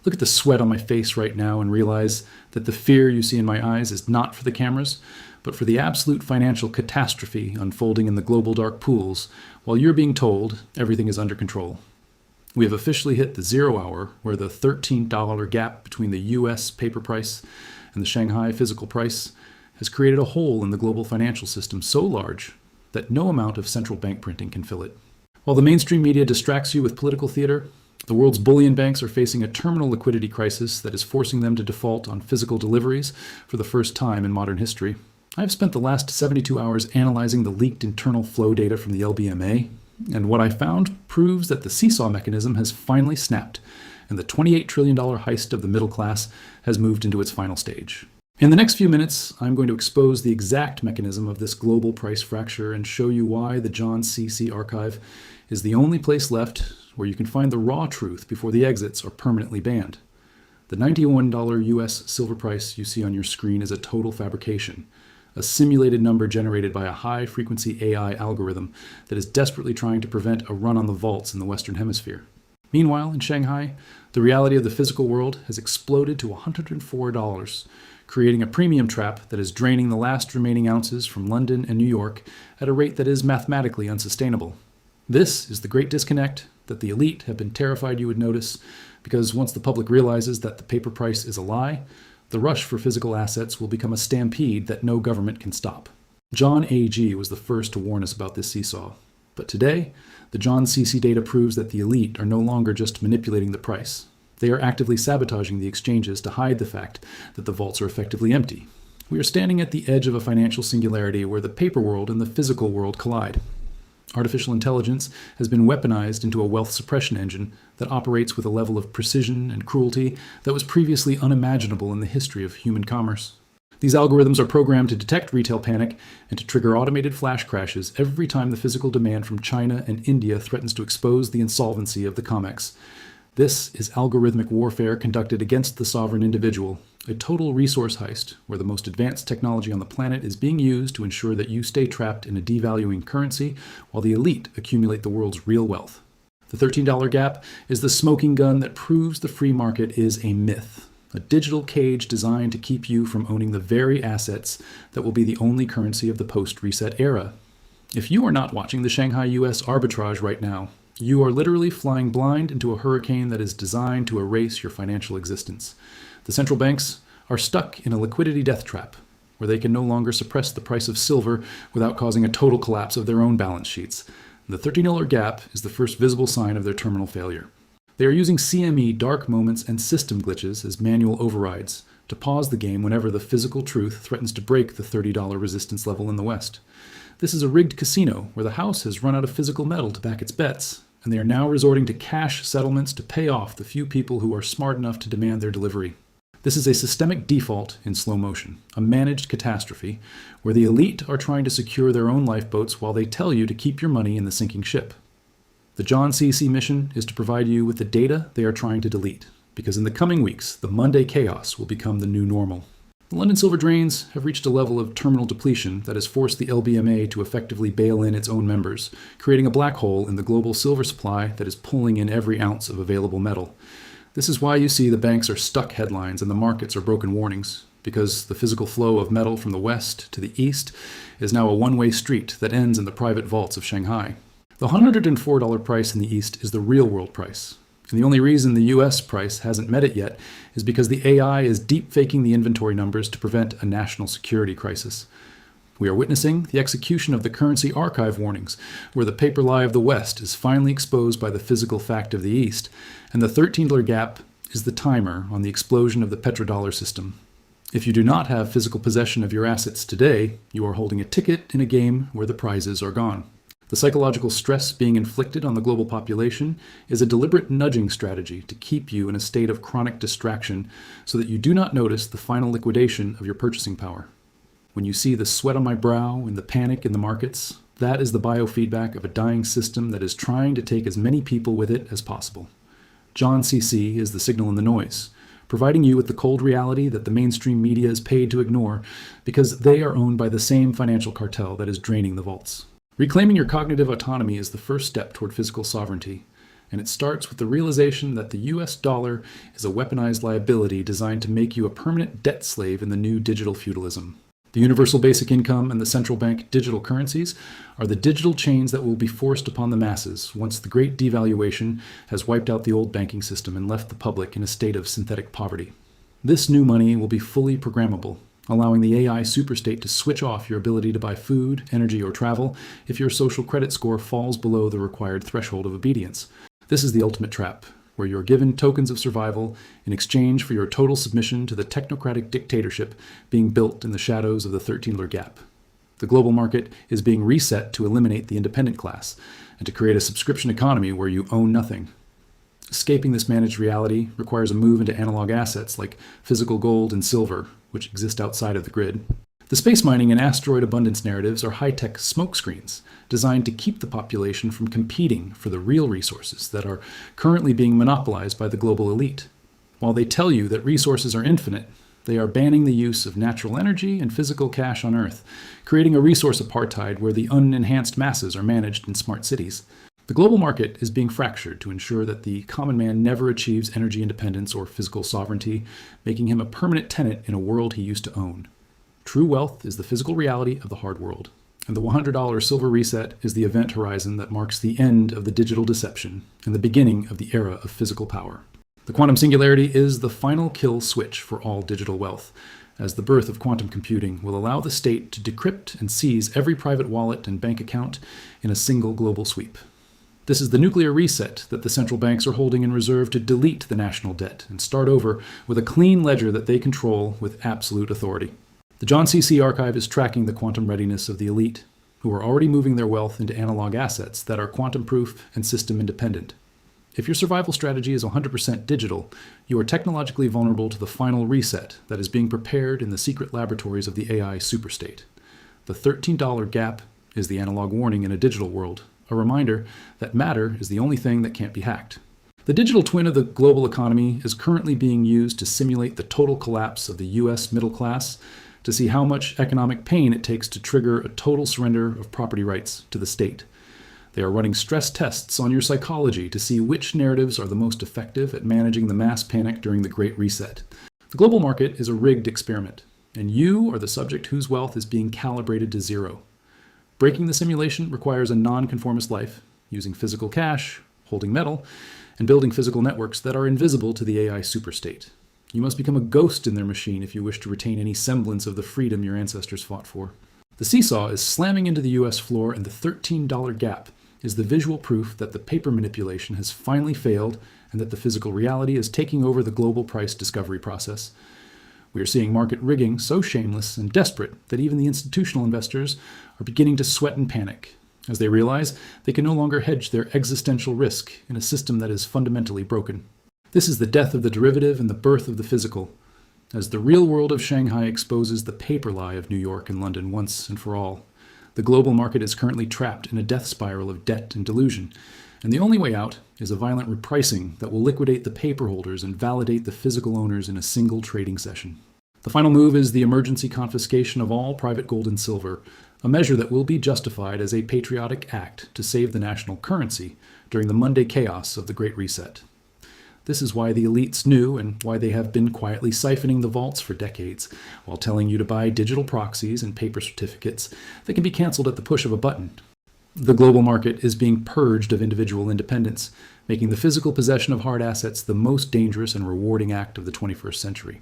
Look at the sweat on my face right now and realize that the fear you see in my eyes is not for the cameras, but for the absolute financial catastrophe unfolding in the global dark pools, while you're being told everything is under control. We have officially hit the 0 hour, where the $13 gap between the US paper price and the Shanghai physical price has created a hole in the global financial system so large that no amount of central bank printing can fill it. While the mainstream media distracts you with political theater, the world's bullion banks are facing a terminal liquidity crisis that is forcing them to default on physical deliveries for the first time in modern history. I've spent the last 72 hours analyzing the leaked internal flow data from the LBMA, and what I found proves that the seesaw mechanism has finally snapped, and the $28 trillion heist of the middle class has moved into its final stage. In the next few minutes, I'm going to expose the exact mechanism of this global price fracture and show you why the JON CC archive is the only place left where you can find the raw truth before the exits are permanently banned. The $91 US silver price you see on your screen is a total fabrication, a simulated number generated by a high-frequency AI algorithm that is desperately trying to prevent a run on the vaults in the Western Hemisphere. Meanwhile, in Shanghai, the reality of the physical world has exploded to $104, creating a premium trap that is draining the last remaining ounces from London and New York at a rate that is mathematically unsustainable. This is the great disconnect that the elite have been terrified you would notice, because once the public realizes that the paper price is a lie, the rush for physical assets will become a stampede that no government can stop. John AG was the first to warn us about this seesaw. But today, the JON CC data proves that the elite are no longer just manipulating the price. They are actively sabotaging the exchanges to hide the fact that the vaults are effectively empty. We are standing at the edge of a financial singularity where the paper world and the physical world collide. Artificial intelligence has been weaponized into a wealth suppression engine that operates with a level of precision and cruelty that was previously unimaginable in the history of human commerce. These algorithms are programmed to detect retail panic and to trigger automated flash crashes every time the physical demand from China and India threatens to expose the insolvency of the COMEX. This is algorithmic warfare conducted against the sovereign individual, a total resource heist where the most advanced technology on the planet is being used to ensure that you stay trapped in a devaluing currency while the elite accumulate the world's real wealth. The $13 gap is the smoking gun that proves the free market is a myth, a digital cage designed to keep you from owning the very assets that will be the only currency of the post-reset era. If you are not watching the Shanghai US arbitrage right now, you are literally flying blind into a hurricane that is designed to erase your financial existence. The central banks are stuck in a liquidity death trap, where they can no longer suppress the price of silver without causing a total collapse of their own balance sheets. The $13 gap is the first visible sign of their terminal failure. They are using CME dark moments and system glitches as manual overrides to pause the game whenever the physical truth threatens to break the $30 resistance level in the West. This is a rigged casino where the house has run out of physical metal to back its bets, and they are now resorting to cash settlements to pay off the few people who are smart enough to demand their delivery. This is a systemic default in slow motion, a managed catastrophe, where the elite are trying to secure their own lifeboats while they tell you to keep your money in the sinking ship. The JON CC mission is to provide you with the data they are trying to delete, because in the coming weeks, the Monday chaos will become the new normal. The London silver drains have reached a level of terminal depletion that has forced the LBMA to effectively bail in its own members, creating a black hole in the global silver supply that is pulling in every ounce of available metal. This is why you see the banks are stuck headlines and the markets are broken warnings, because the physical flow of metal from the west to the east is now a one-way street that ends in the private vaults of Shanghai. The $104 price in the east is the real-world price. And the only reason the US price hasn't met it yet is because the AI is deep-faking the inventory numbers to prevent a national security crisis. We are witnessing the execution of the currency archive warnings, where the paper lie of the West is finally exposed by the physical fact of the East, and the $13 gap is the timer on the explosion of the petrodollar system. If you do not have physical possession of your assets today, you are holding a ticket in a game where the prizes are gone. The psychological stress being inflicted on the global population is a deliberate nudging strategy to keep you in a state of chronic distraction so that you do not notice the final liquidation of your purchasing power. When you see the sweat on my brow and the panic in the markets, that is the biofeedback of a dying system that is trying to take as many people with it as possible. JON CC is the signal in the noise, providing you with the cold reality that the mainstream media is paid to ignore because they are owned by the same financial cartel that is draining the vaults. Reclaiming your cognitive autonomy is the first step toward physical sovereignty. And it starts with the realization that the US dollar is a weaponized liability designed to make you a permanent debt slave in the new digital feudalism. The universal basic income and the central bank digital currencies are the digital chains that will be forced upon the masses once the great devaluation has wiped out the old banking system and left the public in a state of synthetic poverty. This new money will be fully programmable, allowing the AI superstate to switch off your ability to buy food, energy, or travel if your social credit score falls below the required threshold of obedience. This is the ultimate trap, where you're given tokens of survival in exchange for your total submission to the technocratic dictatorship being built in the shadows of the $13 gap. The global market is being reset to eliminate the independent class and to create a subscription economy where you own nothing. Escaping this managed reality requires a move into analog assets like physical gold and silver, which exist outside of the grid. The space mining and asteroid abundance narratives are high-tech smokescreens designed to keep the population from competing for the real resources that are currently being monopolized by the global elite. While they tell you that resources are infinite, they are banning the use of natural energy and physical cash on Earth, creating a resource apartheid where the unenhanced masses are managed in smart cities. The global market is being fractured to ensure that the common man never achieves energy independence or physical sovereignty, making him a permanent tenant in a world he used to own. True wealth is the physical reality of the hard world, and the $100 silver reset is the event horizon that marks the end of the digital deception and the beginning of the era of physical power. The quantum singularity is the final kill switch for all digital wealth, as the birth of quantum computing will allow the state to decrypt and seize every private wallet and bank account in a single global sweep. This is the nuclear reset that the central banks are holding in reserve to delete the national debt and start over with a clean ledger that they control with absolute authority. The JON CC archive is tracking the quantum readiness of the elite, who are already moving their wealth into analog assets that are quantum-proof and system-independent. If your survival strategy is 100% digital, you are technologically vulnerable to the final reset that is being prepared in the secret laboratories of the AI superstate. The $13 gap is the analog warning in a digital world, a reminder that matter is the only thing that can't be hacked. The digital twin of the global economy is currently being used to simulate the total collapse of the US middle class, to see how much economic pain it takes to trigger a total surrender of property rights to the state. They are running stress tests on your psychology to see which narratives are the most effective at managing the mass panic during the Great Reset. The global market is a rigged experiment, and you are the subject whose wealth is being calibrated to zero. Breaking the simulation requires a non-conformist life, using physical cash, holding metal, and building physical networks that are invisible to the AI superstate. You must become a ghost in their machine if you wish to retain any semblance of the freedom your ancestors fought for. The Seesaw is slamming into the US floor, and the $13 gap is the visual proof that the paper manipulation has finally failed and that the physical reality is taking over the global price discovery process. We are seeing market rigging so shameless and desperate that even the institutional investors are beginning to sweat and panic, as they realize they can no longer hedge their existential risk in a system that is fundamentally broken. This is the death of the derivative and the birth of the physical, as the real world of Shanghai exposes the paper lie of New York and London once and for all. The global market is currently trapped in a death spiral of debt and delusion, and the only way out is a violent repricing that will liquidate the paper holders and validate the physical owners in a single trading session. The final move is the emergency confiscation of all private gold and silver, a measure that will be justified as a patriotic act to save the national currency during the Monday chaos of the Great Reset. This is why the elites knew and why they have been quietly siphoning the vaults for decades, while telling you to buy digital proxies and paper certificates that can be canceled at the push of a button. The global market is being purged of individual independence, making the physical possession of hard assets the most dangerous and rewarding act of the 21st century.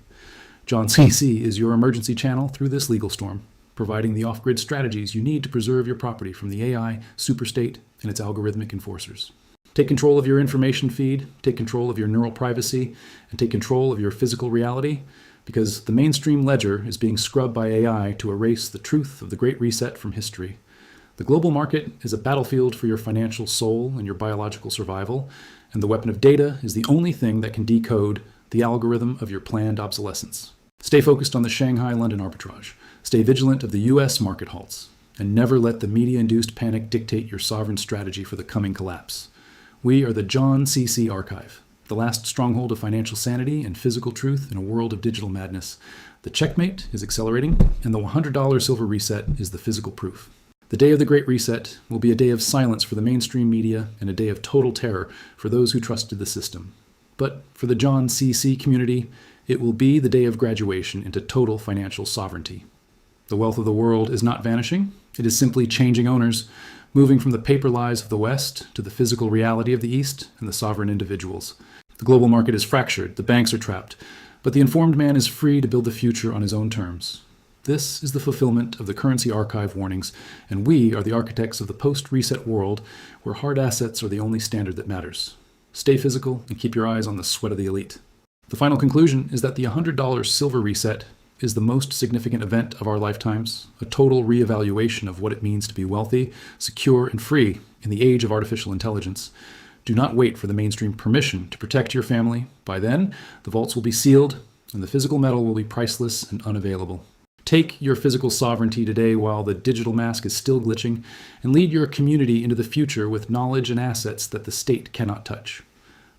JON CC is your emergency channel through this legal storm, providing the off-grid strategies you need to preserve your property from the AI superstate and its algorithmic enforcers. Take control of your information feed, take control of your neural privacy, and take control of your physical reality, because the mainstream ledger is being scrubbed by AI to erase the truth of the Great Reset from history. The global market is a battlefield for your financial soul and your biological survival, and the weapon of data is the only thing that can decode the algorithm of your planned obsolescence. Stay focused on the Shanghai-London arbitrage. Stay vigilant of the US market halts, and never let the media-induced panic dictate your sovereign strategy for the coming collapse. We are the JON CC archive, the last stronghold of financial sanity and physical truth in a world of digital madness. The checkmate is accelerating, and the $100 silver reset is the physical proof. The day of the Great Reset will be a day of silence for the mainstream media and a day of total terror for those who trusted the system. But for the JON CC community, it will be the day of graduation into total financial sovereignty. The wealth of the world is not vanishing. It is simply changing owners, moving from the paper lies of the West to the physical reality of the East and the sovereign individuals. The global market is fractured, the banks are trapped, but the informed man is free to build the future on his own terms. This is the fulfillment of the currency archive warnings, and we are the architects of the post-reset world where hard assets are the only standard that matters. Stay physical and keep your eyes on the sweat of the elite. The final conclusion is that the $100 silver reset is the most significant event of our lifetimes, a total reevaluation of what it means to be wealthy, secure, and free in the age of artificial intelligence. Do not wait for the mainstream permission to protect your family. By then, the vaults will be sealed, and the physical metal will be priceless and unavailable. Take your physical sovereignty today while the digital mask is still glitching, and lead your community into the future with knowledge and assets that the state cannot touch.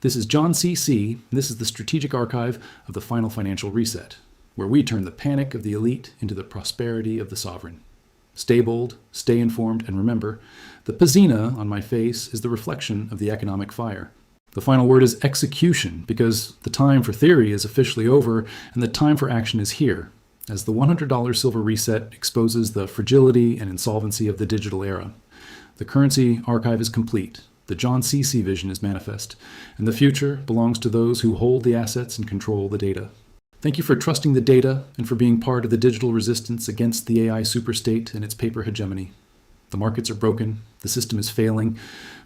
This is JON CC, and this is the strategic archive of the final financial reset, where we turn the panic of the elite into the prosperity of the sovereign. Stay bold, stay informed, and remember, the patina on my face is the reflection of the economic fire. The final word is execution, because the time for theory is officially over, and the time for action is here, as the $100 silver reset exposes the fragility and insolvency of the digital era. The currency archive is complete, the JON CC vision is manifest, and the future belongs to those who hold the assets and control the data. Thank you for trusting the data and for being part of the digital resistance against the AI superstate and its paper hegemony. The markets are broken, the system is failing,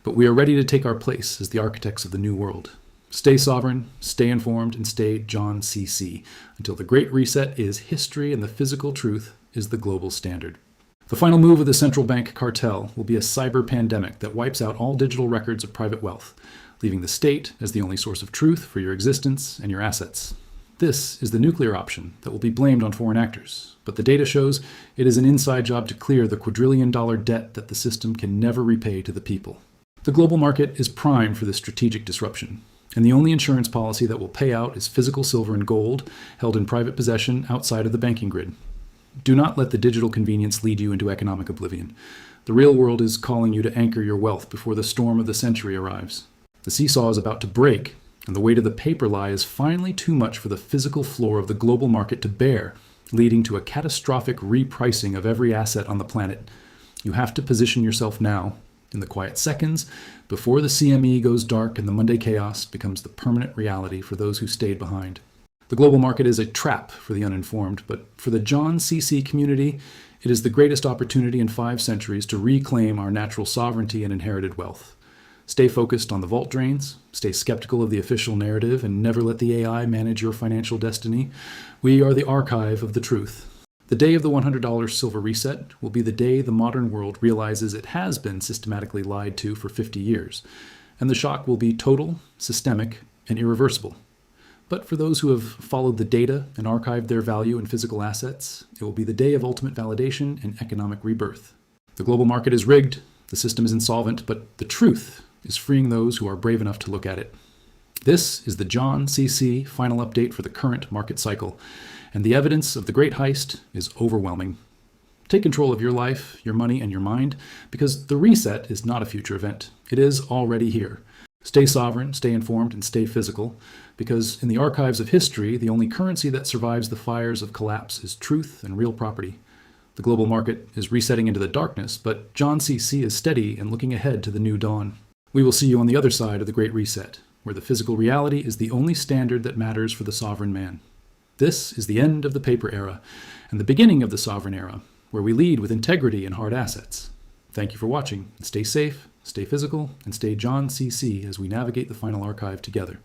but we are ready to take our place as the architects of the new world. Stay sovereign, stay informed, and stay JON CC until the Great Reset is history and the physical truth is the global standard. The final move of the central bank cartel will be a cyber pandemic that wipes out all digital records of private wealth, leaving the state as the only source of truth for your existence and your assets. This is the nuclear option that will be blamed on foreign actors, but the data shows it is an inside job to clear the quadrillion-dollar debt that the system can never repay to the people. The global market is primed for this strategic disruption, and the only insurance policy that will pay out is physical silver and gold held in private possession outside of the banking grid. Do not let the digital convenience lead you into economic oblivion. The real world is calling you to anchor your wealth before the storm of the century arrives. The seesaw is about to break, and the weight of the paper lie is finally too much for the physical floor of the global market to bear, leading to a catastrophic repricing of every asset on the planet. You have to position yourself now, in the quiet seconds, before the CME goes dark and the Monday chaos becomes the permanent reality for those who stayed behind. The global market is a trap for the uninformed, but for the JON CC community, it is the greatest opportunity in 5 centuries to reclaim our natural sovereignty and inherited wealth. Stay focused on the vault drains, stay skeptical of the official narrative, and never let the AI manage your financial destiny. We are the archive of the truth. The day of the $100 silver reset will be the day the modern world realizes it has been systematically lied to for 50 years, and the shock will be total, systemic, and irreversible. But for those who have followed the data and archived their value in physical assets, it will be the day of ultimate validation and economic rebirth. The global market is rigged, the system is insolvent, but the truth is freeing those who are brave enough to look at it. This is the JON CC final update for the current market cycle, and the evidence of the Great Heist is overwhelming. Take control of your life, your money, and your mind, because the reset is not a future event. It is already here. Stay sovereign, stay informed, and stay physical, because in the archives of history, the only currency that survives the fires of collapse is truth and real property. The global market is resetting into the darkness, but JON CC is steady and looking ahead to the new dawn. We will see you on the other side of the Great Reset, where the physical reality is the only standard that matters for the sovereign man. This is the end of the paper era and the beginning of the sovereign era, where we lead with integrity and hard assets. Thank you for watching. Stay safe, stay physical, and stay JON CC as we navigate the final archive together.